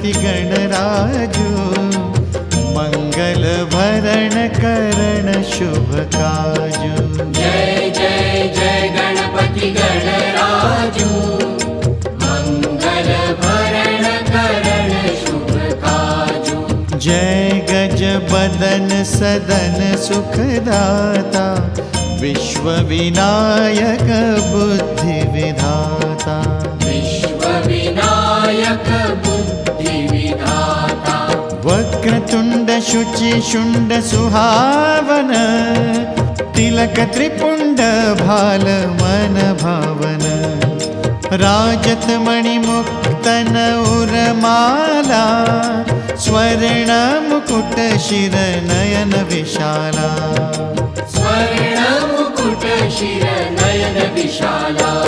गणपति गणराजु मंगल भरण करण शुभ काजु। जय जय जय गणपति गणराजु मंगल भरण करण शुभ काजु। जय गज बदन सदन सुखदाता विश्व विनायक बुद्धि विधाता। विश्व विनायक बुद्धि विधाता। वक्रतुंड शुचि शुंड सुहावन तिलक त्रिपुंड भाल मन भावन। राजत मणि मुक्तन उरमाला स्वर्ण मुकुट शिर नयन विशाला। स्वर्ण मुकुट शिर नयन विशाला।